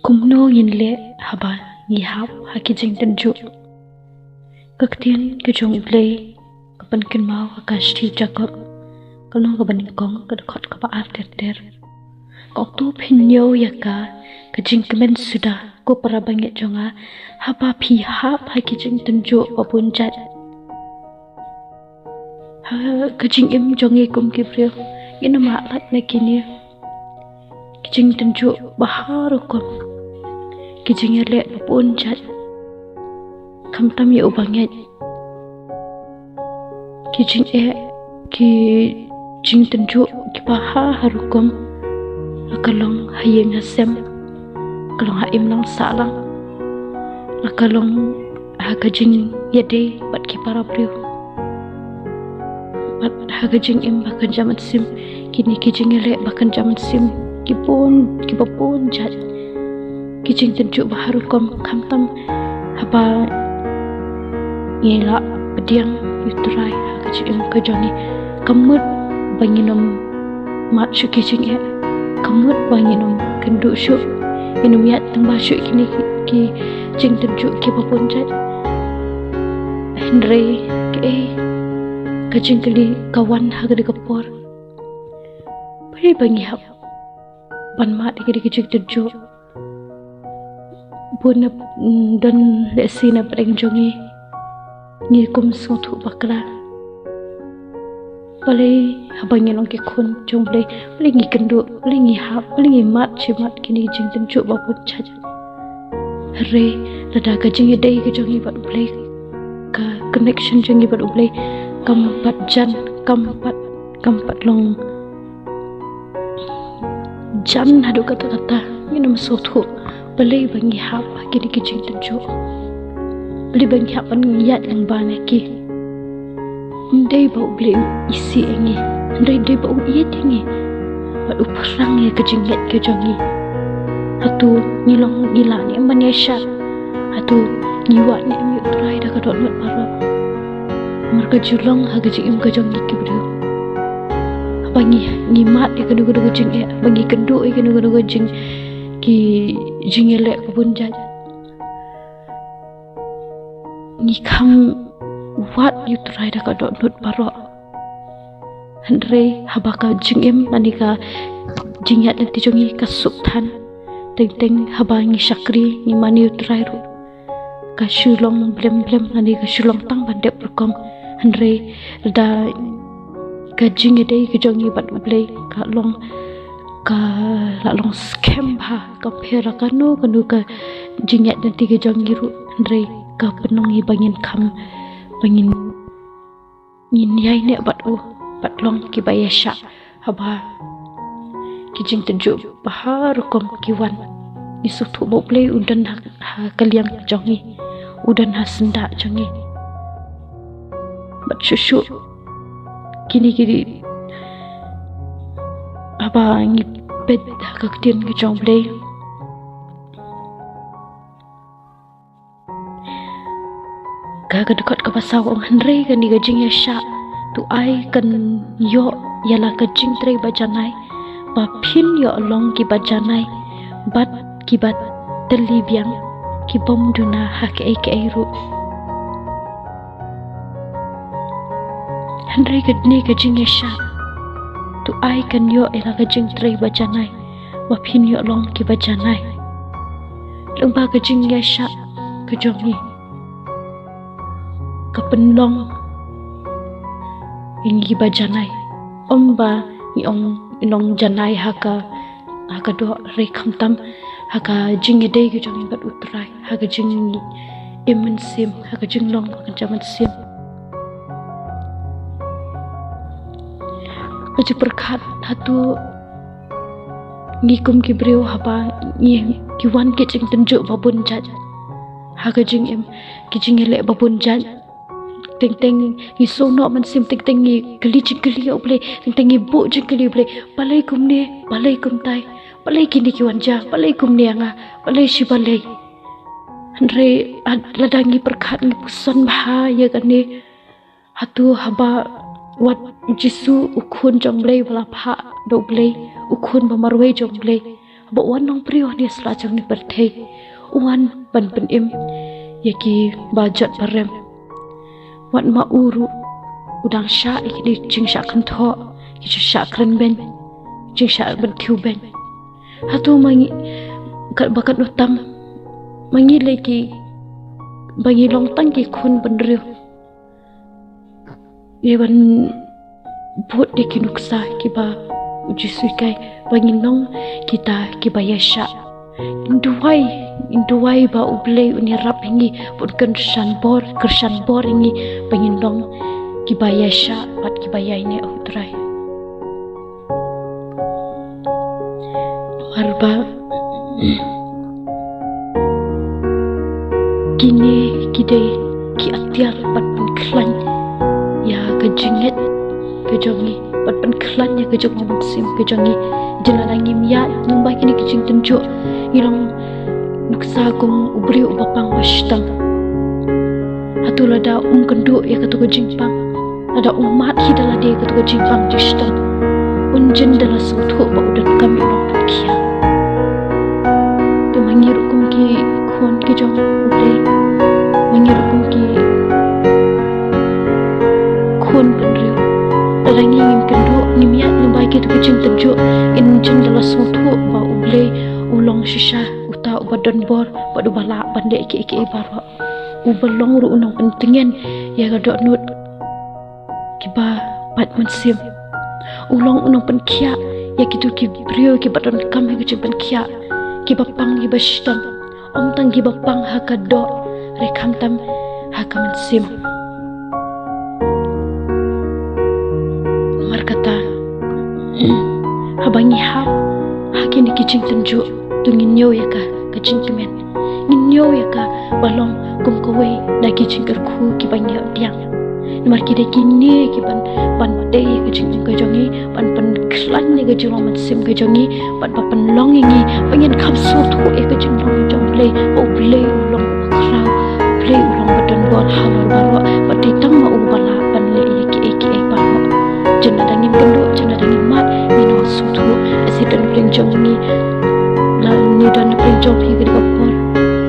Kumno yin le haba ngi hap hakijing tenju kaktian ke jong play kapan kin mau akashti jakop kalno kaban kong kadakot kapa after ter kok tu pinyo yaka kajing kemen sudah ko para banget jonga haba pi hap hakijing tenju papun jat ha kajing im jongi kum kibril ina ma lat nakini kajing tenju baharu kom kijing ele papun jat kam tam ya ubanget kijing ki jing tenju ki baha harukom akalong hayeng hasem kalong haim lang salang akalong hakajing yade bat ki para priu bat hakajing im bakan jamat sim kini kijing ele bakan jamat sim ki papun jat kijing tenju baharukom kam tam haba ngela pediang yutrai hakajing kajani kamut banginom mat shu kijing kamut banginom kendu shu inum yat tambah shu kini ki jing tenju ki papun jat Henry ke kajing kali kawan hagade kapor beri bangi hap ban mat ki kijing tenju bun dan lesina pereng jongi ni kum sotu bakla balai habangnya nong ke khun jong balai ngi kendu balai ngi hap balai ngi mat chimat kini jing tenju babut chaja re lada ka jing dei ke jongi bat balai ka connection jongi bat balai kampat jan kampat long jan hadu kata-kata ni nam sotu balai bangi hap kini ke jing tenju balai bangi hap pan ngiyat lang bana ki ndai bau beli isi engi ndai bau iet engi bau perang ya kejinget ke jongi hatu ngilong gila ni amban yasha hatu ngiwat ni ami utrai dah kadot not paro marka julong ha kejing ke jongi ke bro abangi ngimat ya kedu-kedu kejing bagi kendu kedu-kedu kejing ki jingele pun jaj ngikam wat you try da kadot nut paro Andre habaka jingem nanika jingyat dan tijongi kasuk than teng haba ngi sakri ni mani you try ru ka shulong blem nanika shulong tang bandep perkom Andre da ka jingede ke jongi bat ublei ka long scam ha ka phera kanu ka jingyat dan tiga jongi ru Andre ka penongi bangin kam bangin ngin yai ne bat long ki bayasha haba kijing tenju bahar kom kiwan isutu boble udan ha kaliang jongi udan ha senda jongi bat shushu kini haba ngi bed kaktin ke jongle gaga dekat ke pasau orang Henry kan di gajing ya syak tu ai kan yo yala gajing tre bajanai ba phin yo long ki bajanai bat ki bat teli biang ki bom duna hak ke ru Henry gadni gajing ya syak tu ai kan yo yala gajing tre bajanai ba phin yo long ki bajanai lengba gajing ya syak kejongi kapenlong ingi bajanai omba inong janai haka do rekam tam haka jingede ge jong bat utrai haka jing imen sim haka jinglong haka jaman sim aja perkat hatu ngikum kibreu haba ngi kiwan ke jing tenjuk babun jat haka jing kijing ele babun jat teng iso no man sim teng ni kali oble teng ni bu jikali oble balai kum tai balai kini kiwanja balai kum ni anga balai si balai Andre ladangi perkat ni pusan bahaya kan ni hatu haba wat jisu ukun jonglei bala pha doblei ukun bamarwei jonglei ba wan nong priyo ni slajang ni berthei wan ban pen im yaki bajat barem wan ma uru udang sha ikli jing sha kan tho ki sha kren ben jing sha ban thiu ben hatu mangi kat bakat utang mangi leki bangi long tang ki khun ban riu yewan buat de ki nuksa ki ba uji suikai bangi nong kita ki ba yasha induai ba ublei uni rap hingi pun kershan bor hingi bangi nong ki ba yasha pat ki ba yaine utrai marba kini kide ki atiar pat pen klan ya kejinget kejongi pat pen klan ya kejong sim kejongi jelanangi miat numba kini kejing tenjo irong nuksa kong ubri ubapang washtang hatu lada kendu ya katu kejimpang lada umat hidala dia katu kejimpang jishtang unjen dala suthu ba udat kami urang kia tu mangirukum ki khon kejong ubri mangirukum ki khon benriu darangi ngim kendu nimiat numba katu kejing tenjo injen dala suthu ba ubli ulong shisha uta ubadan bor badu bala bande iki barwa ubalong ru unang pentingan ya gadok nut kiba pat mensim ulong unang penkia ya kitu ki brio ki badan kam ha gejeng penkia ki bapang ki bastam om tang ki bapang ha kadok rekam tam ha ka mensim mar kata habangi hakini kijing tenju tungin nyo ya ka kajing kemen nyo ya ka balong kum kowe da kijing kerku ki banyo tiang mar ki de kini ki ban de kajing kajongi ban klan ne kajing long sim kajongi ban long ngi pengen kam so tu e kajing long jong play long krau play long badan bor halor barwa pati tang ma ubala ban le ki barwa jena dangin kendo jena dangin mat mino so tu accident bring jong ni ni dan bring jong hi gadi kapor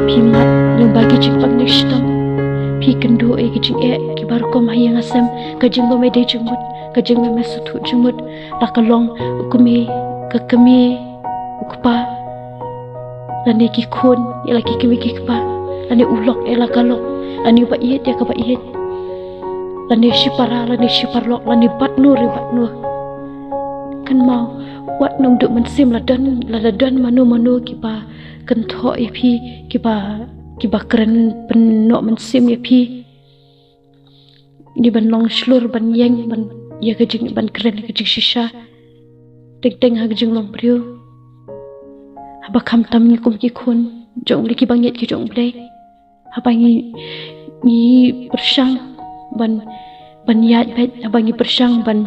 pi mat yang bagi cipang nishtam pi kendo e kijing ki bar ko mahi ngasem kajing bo me de jumut kajing me sutu jumut lakalong ukumi kakami ukpa lani ki khon ya laki kimi ki kpa lani ulok e lakalok lani ba iet ya ka ba iet lani shiparlok lani batnur kan mau wat nong duk mensim ladan manu kiba kentho ipi kiba keren penok mensim ipi di ban long slur ban yeng ban ya kejing ban keren kejing shisha teng ha kejing long priu haba kam tam ni kum ki khun jong li ki bangit ki jong blai haba ni persang ban yat bet haba ni persang ban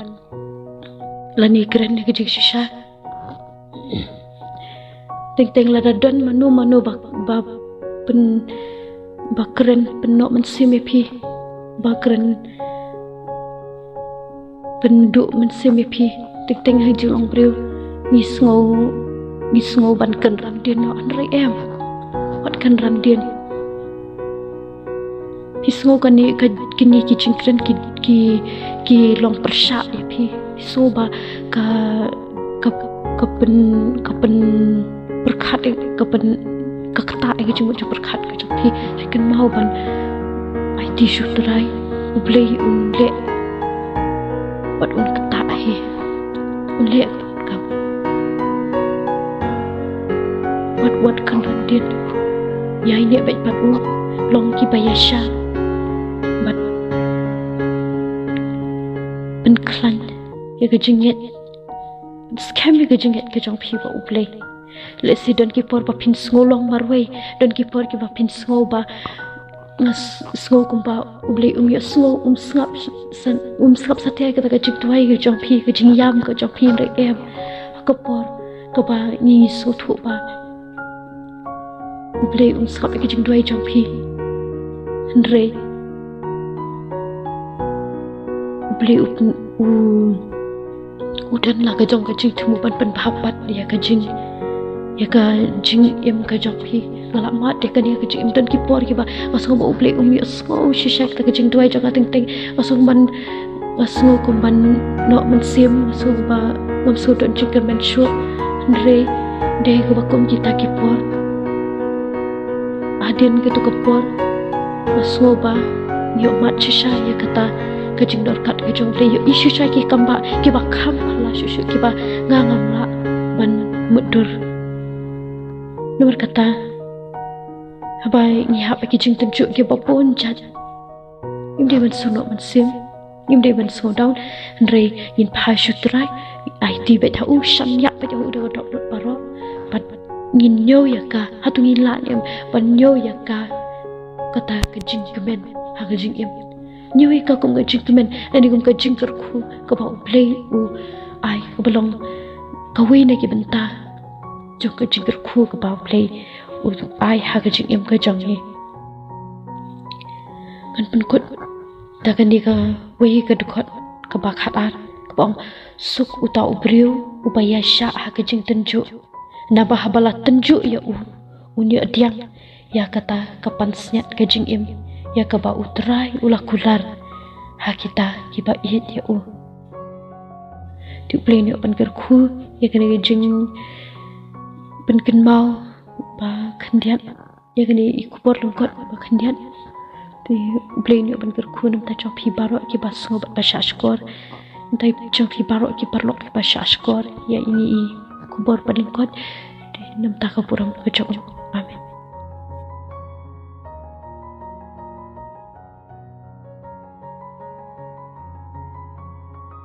lani keren kejing shisha teng ladadan manu ba keren penok mensim ipi ba keren penduk mensim ipi teng ha jong priu ni sngo ban kan ram din no anrai em wat kan ram din pisngo kan ni kini ki cingkren ki long persha ipi so ba ka pen berkat kepen keketa ke jumut berkat ke tapi rekan mau ban IT syuterai ublei unle pat un keta he unle ka wat kan randian ya ini baik pat long ki bayasha bat penklan ya kejinget scam ya kejinget ke jong pi ba ublei lesi don ki por ba pin ngolong marwei don ki por ki ba pin ngo ba ngas ngo kumba ublei ya ngo sngap satya ka ka jik tuai ke jong pi ke jing yam ke jong pi rek em ka por ka ba ni so thu ba ublei sngap ke jing tuai jong pi andre ublei udan la ka jong ka jing thu ban ban bhapat ya ka jing ya ka jing im ka jopi galak mat de kan ya ka jing dan ki por ki ba asong ba uble umi asong shishak ta ka jing tuai jaka ting ting asong ban asong kum ban no man sim asong ba ngam su don chicken man shu andre de ko ba kum kita ki por adin ke tu ka por asong ba yo mat shisha ya kata ka jing dor kat ka jong le yo isu sha ki kamba ki ba kham la shu shu ki ba ngam la ban mudur nomor kata habai ni hap ki jing tenju ki ba pon chat im de ban suno man sim im de ban so down re in pa shu trai ai ti be tha u shan ya pa jo de dok dok paro pat ngin nyo ya ka hatu ngin la em ban nyo ya ka kata ka jing kemen ha ka jing im nyo ka kum ka jing kemen ani kum ka jing ker khu ka ba play u ai ka belong ka we ne ki benta jo ka jing ker khu ka ba play u ai ha ka jing im ka jang ni kan pen kut ta kan ni ka we ka dukot ka ba khat ar ka bong suk uta ubriu ubaya sha ha ka jing tenju na ba habala tenju ya u nya diang ya kata kapan senyat ka jing im ya ka ba utrai ulah kular ha kita ki ba it ya u ti play ni pan ker khu ya kan ni jing pen ken mau ba khandian ya kan ni ikupor lungkot ba khandian ti play ni pan ker khu nam ta chop hi baro ki ba so ba shashkor tai chop hi baro ki parlok ki ba shashkor ya ini kubor palingkot nam ta ka puram ka chop amen.